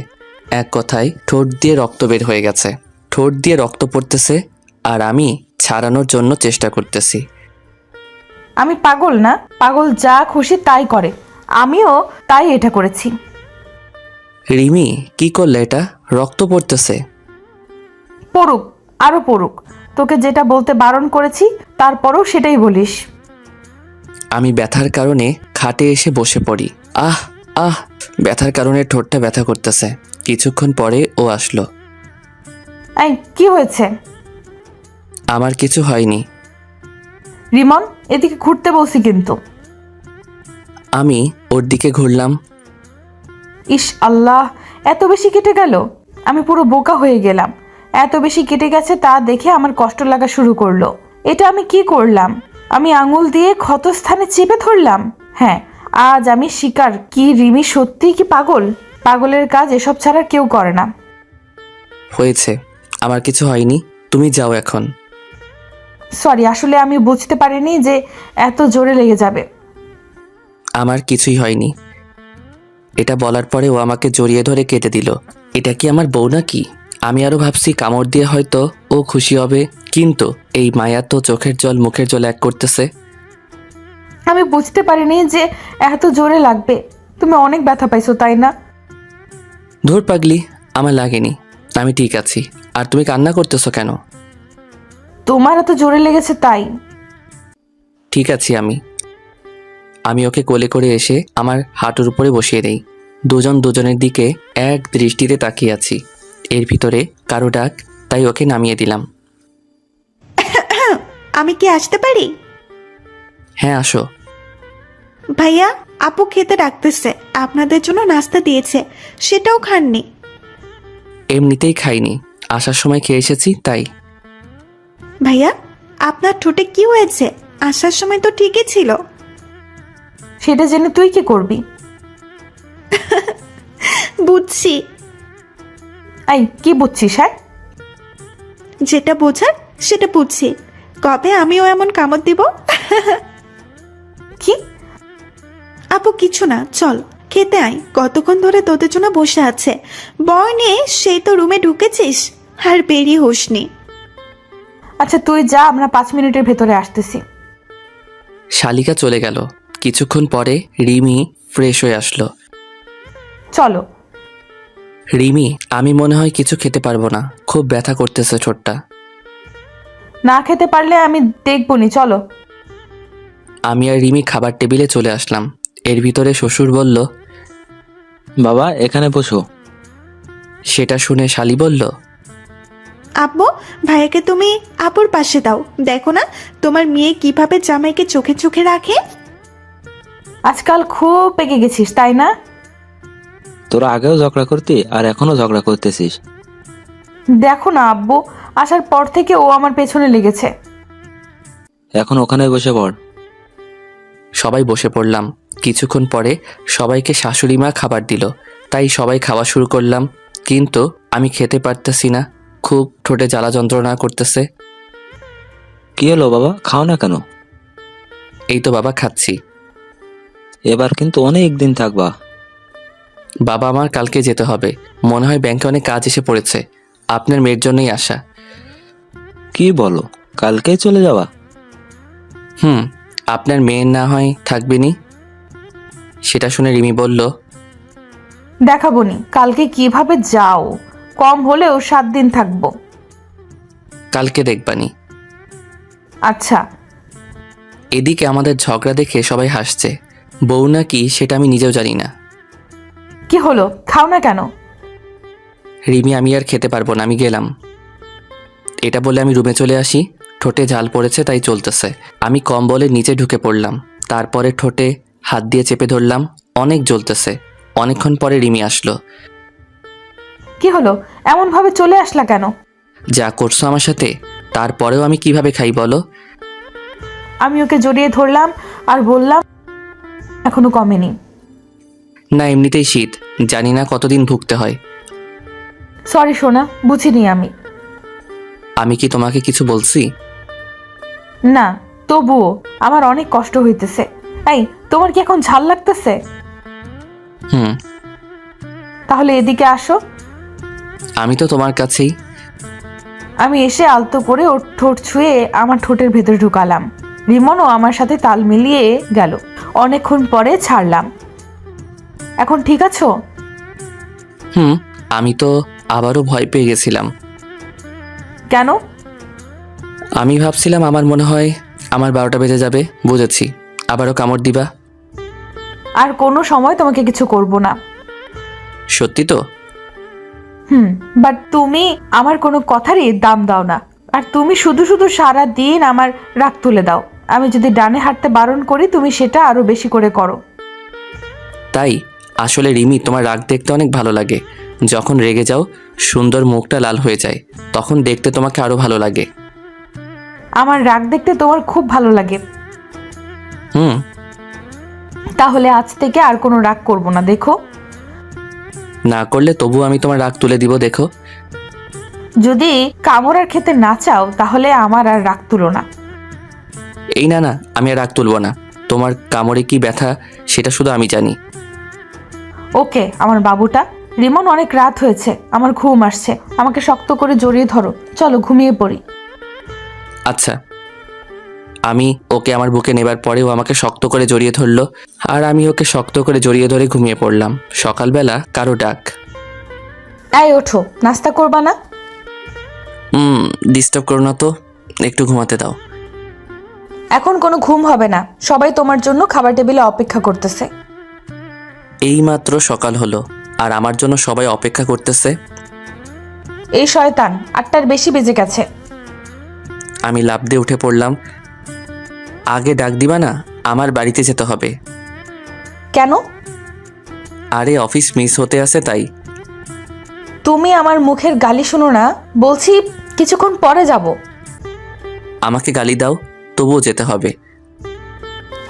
এক কথায় ঠোঁট দিয়ে রক্ত বের হয়ে গেছে। ঠোঁট দিয়ে রক্ত পড়তেছে আর আমি ছাড়ানোর জন্য চেষ্টা করতেছি। আমি পাগল না? পাগল যা খুশি তাই করে, আমিও তাই এটা করেছি। রিমি কি করলে? এটা রক্ত পড়তেছে। পড়ুক, আরো পড়ুক। তোকে যেটা বলতে বারণ করেছি তারপরও সেটাই বলিস। আমি ব্যথার কারণে খাটে এসে বসে পড়ি। আহ আহ, ব্যথার কারণে ঠোঁটটা ব্যথা করতেছে। কিছুক্ষণ পরে ও আসলো। এই কি হয়েছে? আমার কিছু হয়নি। রিমন, এদিকে ঘুরতে বলছি কিন্তু। আমি ওর দিকে ঘুরলাম। ইস আল্লাহ, এত বেশি কেটে গেল। আমি পুরো বোকা হয়ে গেলাম। এত বেশি কেটে গেছে তা দেখে আমার কষ্ট লাগা শুরু করলো। এটা আমি কি করলাম? আমি আঙুল দিয়ে ক্ষতস্থানে চেপে ধরলাম। হ্যাঁ, আজ আমি স্বীকার, কি রিমি সত্যিই কি পাগল? পাগলের কাজ এসব ছাড়া কেউ করে না। হয়েছে, আমার কিছু হয়নি, তুমি যাও এখন। সরি, আসলে আমি বুঝতে পারিনি যে এত জোরে লেগে যাবে। আমার কিছুই হয়নি। এটা বলার পরে ও আমাকে জড়িয়ে ধরে কেটে দিল। এটা কি আমার বউ নাকি? আমি আরো ভাবছি কামড় দিয়ে হয়তো ও খুশি হবে, কিন্তু এই মায়া তো চোখের জল মুখের জল এক করতেছে। আমি বুঝতে পারিনি যে এত জোরে লাগবে। তুমি অনেক ব্যথা পাইছো তাই না? ধুর পাগলি, আমার লাগেনি, আমি ঠিক আছি। আর তুমি কান্না করতেছো কেন? তোমার এত জোরে লেগেছে তাই। ঠিক আছি আমি। আমি ওকে কোলে করে এসে আমার হাঁটুর উপরে বসিয়ে দেই। দুজন দুজনের দিকে এক দৃষ্টিতে তাকিয়ে আছি। এর ভিতরে কারো ডাক, তাই ওকে নামিয়ে দিলাম। আমি কি আসতে পারি? হ্যাঁ আসো। ভাইয়া, আপু খেতে ডাকতেছে, আপনাদের জন্য নাস্তা দিয়েছে, সেটাও খাননি। এমনিতেই খাইনি, আসার সময় খেয়ে এসেছি তাই। ভাইয়া, আপনার ঠোঁটে কি হয়েছে? আসার সময় তো ঠিকই ছিল। সেটা জেনে তুই কি করবি? বুঝছি। এই কি বুঝছিস? হ্যাঁ, যেটা বোঝার সেটা বুঝছি। কবে আমিও এমন কামড় দিব? কি? আপু কিছু না, চল খেতে আয়। কতক্ষণ ধরে তোদের জন্য বসে আছে। বয় নিয়ে সেই তো রুমে ঢুকেছিস আর বেরিয়ে হোসনি। আচ্ছা তুই যা, আমরা 5 মিনিটের ভেতরে আসতেছি। শালিকা চলে গেল। কিছুক্ষণ পরে রিমি ফ্রেশ হয়ে আসলো। চলো। রিমি, আমি মনে হয় কিছু খেতে পারবো না, খুব ব্যথা করতেছে ঠোঁটটা। না খেতে পারলে আমি দেখবো নি, চলো। আমি আর রিমি খাবার টেবিলে চলে আসলাম। এর ভিতরে শ্বশুর বলল, বাবা এখানে বসো। সেটা শুনে শালি বলল, আব্বু, ভাইয়াকে তুমি আপুর পাশে দাও। দেখো না তোমার মেয়ে কিভাবে জামাইকে চোখে চোখে রাখে। আজকাল খুব পেকে গেছিস তাই না? তোরা আগেও ঝগড়া করতি আর এখনো ঝগড়া করতেছিস। দেখো না আব্বু, আসার পর থেকে ও আমার পেছনে লেগেছে। এখন ওখানে বসে পড়। সবাই বসে পড়লাম। কিছুক্ষণ পরে সবাইকে শাশুড়ি মা খাবার দিল, তাই সবাই খাওয়া শুরু করলাম। কিন্তু আমি খেতে পারতেছি না, খুব ঠোঁটে জ্বালা যন্ত্রণা করতেছে। কি হলো বাবা, খাও না কেন? এই তো বাবা খাচ্ছি। এবার কিন্তু অনেক দিন থাকবা। বাবা আমার কালকে যেতে হবে, মনে হয় ব্যাংকে অনেক কাজ এসে পড়েছে, আপনার মেয়ের জন্যই আসা। কি বলো, কালকেই চলে যাওয়া? আপনার মেয়ের না হয় থাকবেনি। সেটা শুনে রিমি বলল, দেখাবো নি কালকে কিভাবে যাও। কম হলেও 7 দিন থাকবো। কালকে দেখবানি। আচ্ছা। এদিকে আমাদের ঝগড়া দেখে সবাই হাসছে। বউ নাকি সেটা আমি নিজেও জানি না। কি হলো, খাও না কেন? রিমি, আমি আর খেতে পারবো না, আমি গেলাম। এটা বলে আমি রুমে চলে আসি। ঠোঁটে ঝাল পড়েছে তাই চলতেছে। আমি কম্বলের নিচে ঢুকে পড়লাম। তারপরে ঠোঁটে হাত দিয়ে চেপে ধরলাম। অনেক জ্বলতেছে। অনেকক্ষণ পরে রিমি আসলো। কি হলো, এমন ভাবে চলে আসলা কেন? যা করছো আমার সাথে, তারপরেও আমি কিভাবে খাই বলো? আমি ওকে জড়িয়ে ধরলাম আর বললাম এখনো কমেনি। না, এমনিতেই শীত, জানি না কতদিন ভুগতে হয়। সরি সোনা, বুঝিনি আমি। আমি কি তোমাকে কিছু বলছি? না, তবুও আমার অনেক কষ্ট হইতেছে। এই, তোমার কি এখন ঝাল লাগতেছে? হুম। তাহলে এদিকে আসো। আমি তো তোমার কাছেই। আমি এসে আলতো করে ওর ঠোঁট ছুঁয়ে আমার ঠোঁটের ভেতরে ঢুকালাম। রিমনও আমার সাথে তাল মিলিয়ে গেল। অনেকক্ষণ পরে ছাড়লাম। এখন ঠিক আছো? হুম। আমি তো আবারও ভয় পেয়ে গেছিলাম। কেন? আমি ভাবছিলাম আমার মনে হয় আমার 12টা বেজে যাবে। বুঝেছি, আবারও কামড় দিবা। আর কোনো সময় তোমাকে কিছু করব না। সত্যি তো? বাট তুমি আমার কোনো কথারই দাম দাও না। আর তুমি শুধু শুধু সারা দিন আমার রাগ তুলে দাও। আমি যদি ডানে হাঁটতে বারণ করি, তুমি সেটা আরো বেশি করে করো। তাই? আসলে রিমি, তোমার রাগ দেখতে অনেক ভালো লাগে। যখন রেগে যাও, সুন্দর মুখটা লাল হয়ে যায়, তখন দেখতে তোমাকে আরো ভালো লাগে। আমার রাগ দেখতে তোমার খুব ভালো লাগে। হুম। তাহলে আজ থেকে আর কোনো রাগ করব না, দেখো। না করলে তবু আমি তোমার রাগ তুলে দিব, দেখো। যদি কামড় আর খেতে না চাও, তাহলে আমার আর রাগ তুলো না। এই না না, আমি আর রাগ তুলবো না। তোমার কামড়ে কি ব্যথা সেটা শুধু আমি জানি। ওকে আমার বাবুটা। রিমন, অনেক রাত হয়েছে, আমার ঘুম আসছে। আমাকে শক্ত করে জড়িয়ে ধরো, চলো ঘুমিয়ে পড়ি। আচ্ছা। আমি ওকে আমার বুকে নেবার পরেও আমাকে শক্ত করে জড়িয়ে ধরলো, আর আমি ওকে শক্ত করে জড়িয়ে ধরে ঘুমিয়ে পড়লাম। সকালবেলা কারো ডাক। এই ওঠো, নাস্তা করবা না? ডিস্টার্ব করো না তো, একটু ঘুমাতে দাও। এখন কোনো ঘুম হবে না, সবাই তোমার জন্য খাবার টেবিলে অপেক্ষা করতেছে। এইমাত্র সকাল হলো, আর আমার জন্য সবাই অপেক্ষা করতেছে। এই শয়তান, 8টার বেশি বেজে গেছে। আমি লাফ দিয়ে উঠে পড়লাম। আগে ডাক দিবা না? আমার বাড়িতে যেতে হবে। কেন? আরে অফিস মিস হতে আছে তাই। তুমি আমার মুখের গালি শুনো না, বলছি কিছুক্ষণ পরে যাব। আমাকে গালি দাও, তবুও যেতে হবে।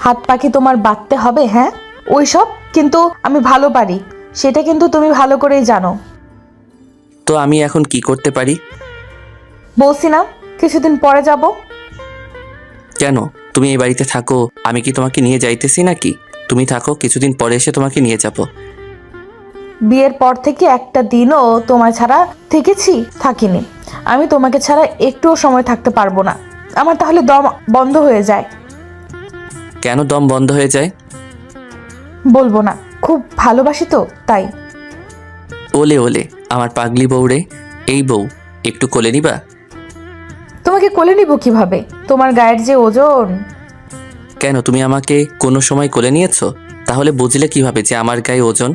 হাত পাখি তোমার বাঁধতে হবে? হ্যাঁ, ওই সব কিন্তু আমি ভালো পারি, সেটা কিন্তু তুমি ভালো করেই জানো। তো আমি এখন কি করতে পারি? বলছি না কিছুদিন পরে যাব। কেন? তুমি এই বাড়িতে থাকো, আমি কি তোমাকে নিয়ে যাইতেছি নাকি? তুমি থাকো, কিছুদিন পরে এসে তোমাকে নিয়ে যাব। বিয়ের পর থেকে একটা দিনও তোমার ছাড়া থেকেছি? থাকিনি। আমি তোমাকে ছাড়া একটুও সময় থাকতে পারবো না। আমার তাহলে দম বন্ধ হয়ে যায়। কেন দম বন্ধ হয়ে যায়? বলবো না, খুব ভালোবাসি তো তাই। ওলে ওলে, আমার পাগলি বউ রে। এই বউ, একটু কোলে নিবা? তোমাকে কোলে নিব কিভাবে? তোমার গায়ের যে ওজন। কেন, তুমি আমাকে কোনো সময় কোলে নিয়েছো? তাহলে বুঝলে কিভাবে যে আমার গায়ে ওজন?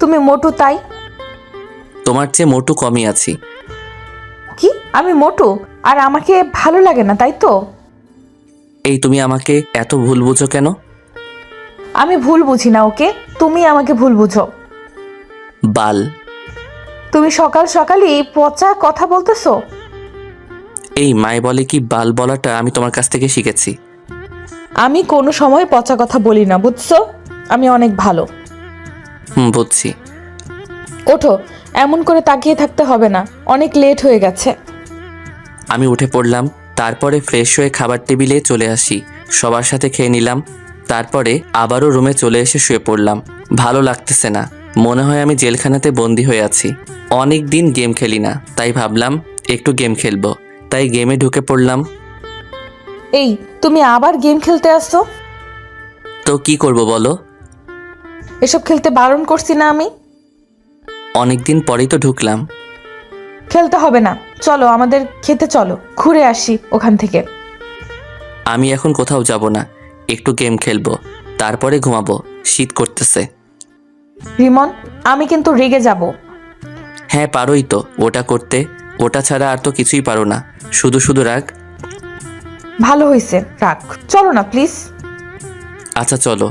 তুমি মোটু তাই। তোমার চেয়ে মোটু কমই আছি। কি আমি মোটু আর আমাকে ভালো লাগে না, তাই তো? এই তুমি আমাকে এত ভুল বুঝো কেন? আমি ভুল বুঝি না, ওকে, তুমি আমাকে ভুল বুঝো। বাল। তুমি সকাল সকালই পচা কথা বলতেছো। এই মায়ে বলে কি বাল বলাটা আমি তোমার কাছ থেকে শিখেছি। আমি কোনো সময় পচা কথা বলি না, বুঝছো? আমি অনেক ভালো। বুঝছি। ওঠো, এমন করে তাকিয়ে থাকতে হবে না, অনেক লেট হয়ে গেছে। আমি উঠে পড়লাম। তারপরে ফ্রেশ হয়ে খাবার টেবিলে চলে আসি। সবার সাথে খেয়ে নিলাম। তারপরে আবারও রুমে চলে এসে শুয়ে পড়লাম। ভালো লাগতেছে না, মনে হয় আমি জেলখানাতে বন্দি হয়ে আছি। অনেক দিন গেম খেলি না, তাই ভাবলাম একটু গেম খেলবো। তাই গেমে ঢুকে পড়লাম। এই, তুমি আবার গেম খেলতে আসছো? তো কি করব বলো? এসব খেলতে বারণ করছি না আমি? অনেকদিন পরেই তো ঢুকলাম। খেলতে হবে না, চলো আমাদের খেতে চলো, ঘুরে আসি ওখান থেকে। আমি এখন কোথাও যাব না, একটু গেম খেলবো, তারপরে ঘুমাবো, শীত করতেছে। রিমন, আমি কিন্তু রেগে যাব। হ্যাঁ পারোই তো ওটা করতে, ওটা ছাড়া আর তো কিছুই পারো না, শুধু শুধু রাগ। ভালো হয়েছে, রাখ, চলো না প্লিজ। আচ্ছা চলো।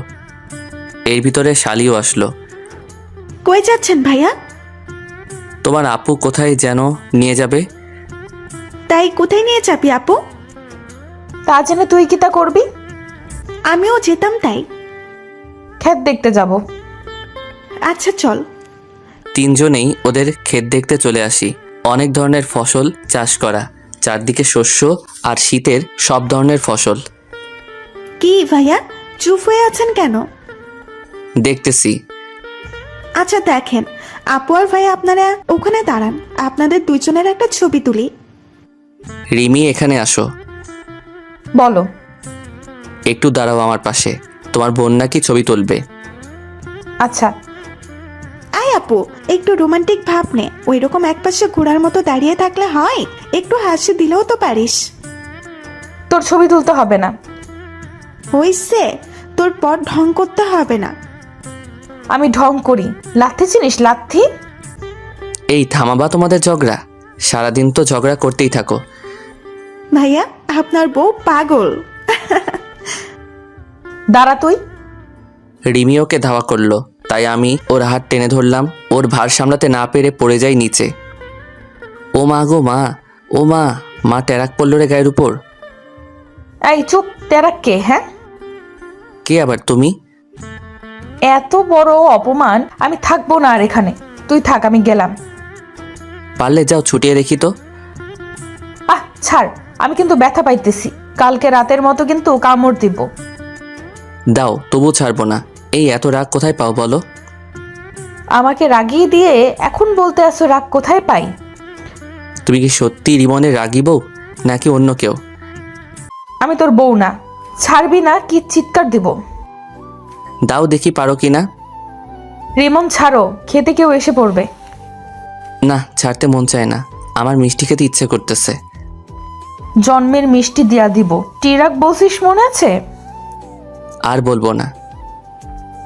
এর ভিতরে শালিও আসলো। কই যাচ্ছেন ভাইয়া? তোমার আপু কোথায় যেন নিয়ে যাবে। তাই কোথায় নিয়ে যাবি আপু? তা জেনে তুই কি তা করবি? আমিও যেতাম তাই। ক্ষেত দেখতে যাব। আচ্ছা চল। তিনজনেই ওদের ক্ষেত দেখতে চলে আসি। অনেক ধরনের ফসল চাষ করা, চারদিকে শস্য আর শীতের সব ধরনের ফসল। কি ভাইয়া, চুপ হয়ে আছেন কেন? দেখতেছি। আচ্ছা দেখেন, আপু আর ভাইয়া আপনারা ওখানে দাঁড়ান, আপনাদের দুজনের একটা ছবি তুলি। রিমি এখানে আসো। বলো। একটু দাঁড়াও আমার পাশে, তোমার বোন নাকি ছবি তুলবে। আচ্ছা। আয় আপু, একটু রোমান্টিক ভাব নে, ওই রকম একপাশে ঘোড়ার মতো দাঁড়িয়ে থাকলে হয়? একটু হাসি দিলেও তো পারিস। তোর ছবি তুলতে হবে না। হইছে, তোর পর ঢং করতে হবে না। আমি ঢং করি? লাথি চিনিস, লাথি? এই থামাবা তোমাদের ঝগড়া, সারাদিন তো ঝগড়া করতেই থাকো। ভাইয়া, আপনার বউ পাগল। দাঁড়া তুই। রিমি ওকে ধাওয়া করলো, তাই আমি ওর হাত টেনে ধরলাম। ওর ভার সামলাতে না পেরে পড়ে যাই নিচে। ও মা গো মা, ও মা, মা ট্যারাক পড়লো রে গায়ের উপর। এই চুপ, তেরা কে? হ্যাঁ, কে আবার তুমি? এত বড় অপমান, আমি থাকবো না আর এখানে। তুই থাক, আমি গেলাম। পারলে যাও ছুটিয়ে রেখি তো। আহ ছাড়, আমি কিন্তু ব্যথা পাইতেছি, কালকে রাতের মতো কিন্তু কামড় দিব। দাও, তবু ছাড়বো না। এই এত রাগ কোথায় পাও বলো? আমাকে রাগিয়ে দিয়ে এখন বলতে আসো রাগ কোথায় পাই? তুমি কি সত্যি রিমনের রাগী বউ নাকি অন্য কেউ? আমি তোর বউ না, ছাড়বি না কি চিৎকার দিব? দাও দেখি পারো কি না। রিমন ছাড়ো, খেতে কেউ এসে পড়বে। না, ছাড়তে মন চায় না, আমার মিষ্টি খেতে ইচ্ছে করতেছে। জন্মের মিষ্টি দিয়া দিব, টিরাক বলছিস মনে আছে? আর বলবো না।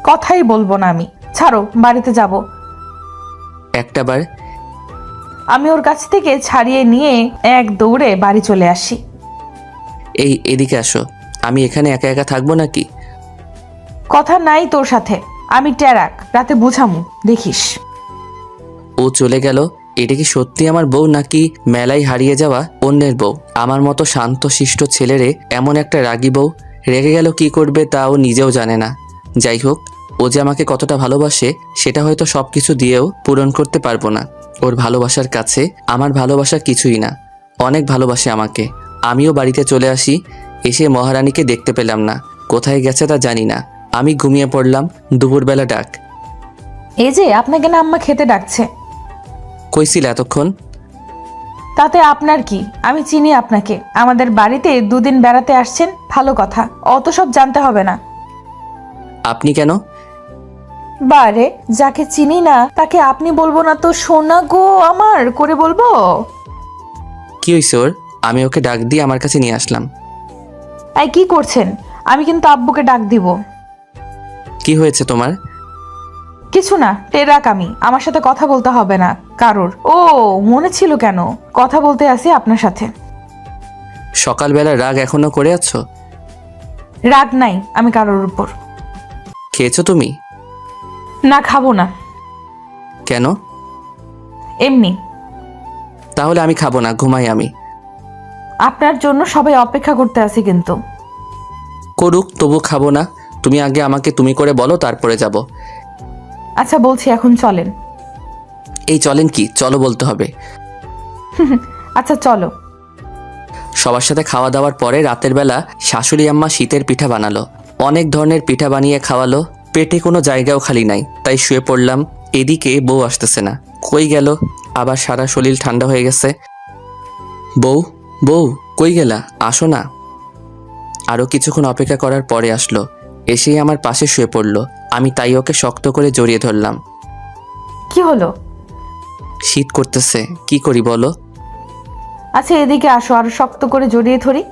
কথাই বলবো না আমি, ছাড়ো, বাড়িতে যাব। একটাবার। আমি ওর কাছ থেকে ছাড়িয়ে নিয়ে এক দৌড়ে বাড়ি চলে আসি। এই এদিকে আসো, আমি এখানে একা একা থাকবো নাকি? কথা নাই তোর সাথে, আমি টেরাক, রাতে বুঝামু, দেখিস। ও চলে গেল। এটা কি সত্যি আমার বউ নাকি মেলায় হারিয়ে যাওয়া অন্যের বউ? আমার মতো শান্তশিষ্ট ছেলেরে এমন একটা রাগী বউ রেগে গেল, কি করবে তা ও নিজেও জানে না। যাই হোক, ও যে আমাকে কতটা ভালোবাসে সেটা হয়তো সব কিছু দিয়েও পূরণ করতে পারবো না। ওর ভালোবাসার কাছে আমার ভালোবাসা কিছুই না। অনেক ভালোবাসে আমাকে। আমিও বাড়িতে চলে আসি। এসে মহারানীকে দেখতে পেলাম না, কোথায় গেছে তা জানি না। আমি ঘুমিয়ে পড়লাম। দুপুরবেলা ডাক। এই যে আপনাকে না আম্মা খেতে ডাকছে। কইছিল এতক্ষণ? তাতে আপনার কি? আমি চিনি আপনাকে, আমাদের বাড়িতে দুদিন বেড়াতে আসছেন, ভালো কথা, অত সব জানতে হবে না। আপনি কেন? বারে, যাকে চিনি না তাকে আপনি বলবো না তো সোনা গো আমার করে বলবো? কি হয়েছে ওর? আমি ওকে ডাক দিয়ে আমার কাছে নিয়ে আসলাম। এই কি করছেন? আমি কিন্তু আব্বুকে ডাক দিব। কি হয়েছে তোমার? কিছু না, টেরাক আমি, আমার সাথে কথা বলতে হবে না কারোর। ও মনে ছিল কেন, কথা বলতে আসি আপনার সাথে। সকালবেলা রাগ এখনো করে আছো? রাগ নাই আমি কারোর উপর। খেয়েছো তুমি? না, খাবো না। কেন? এমনি। তাহলে আমি খাবো না, ঘুমাই আমি। আপনার জন্য সবাই অপেক্ষা করতে আসি কিন্তু। করুক, তবু খাবো না। তুমি আগে আমাকে তুমি করে বলো, তারপরে যাব। আচ্ছা বলছি, এখন চলেন। এই চলেন কি, চলো বলতে হবে। আচ্ছা চলো। সবার সাথে খাওয়া দাওয়ার পরে রাতের বেলা শাশুড়ি আম্মা শীতের পিঠা বানালো। অনেক ধরনের পিঠা বানিয়ে খাওয়ালো। পেটে কোনো জায়গাও খালি নাই, তাই শুয়ে পড়লাম। এদিকে বউ আসতেছে না, কই গেল? আবার সারা শরীর ঠান্ডা হয়ে গেছে। বউ, বউ, কই গেলা? আসো না। আরও কিছুক্ষণ অপেক্ষা করার পরে আসলো। এসেই আমার পাশে শুয়ে পড়লো। আমি তাই ওকে শক্ত করে জড়িয়ে ধরলাম। কি হলো? শীত করতেছে, কি করি বলো? আচ্ছা এদিকে আসো, আর শক্ত করে জড়িয়ে ধরি।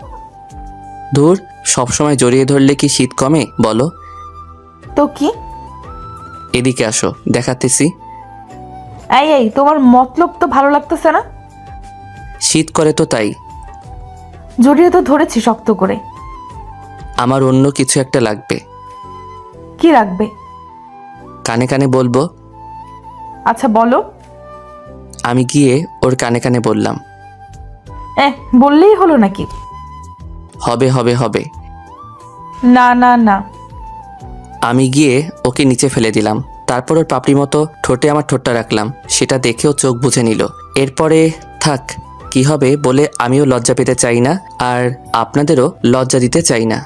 ধুর, সবসময় জড়িয়ে ধরলে কি শীত কমে বলো? তো কি? এদিকে আসো, দেখাতেছি। এই এই, তোমার মতলব তো ভালো লাগতেছে না। শীত করে তো তাই। জড়িয়ে তো ধরেছি শক্ত করে। আমার অন্য কিছু একটা লাগবে। কি রাখবে? কানে কানে বলবো। আচ্ছা বলো। আমি গিয়ে ওর কানে কানে বললাম। বললেই হলো নাকি? হবে হবে হবে। না না না। আমি গিয়ে ওকে নিচে ফেলে দিলাম। তারপর ওর পাপড়ি মতো ঠোঁটে আমার ঠোঁটটা রাখলাম। সেটা দেখেও চোখ বুজে নিল। এরপরে থাক, কি হবে বলে আমিও লজ্জা পেতে চাই না, আর আপনাদেরও লজ্জা দিতে চাই না।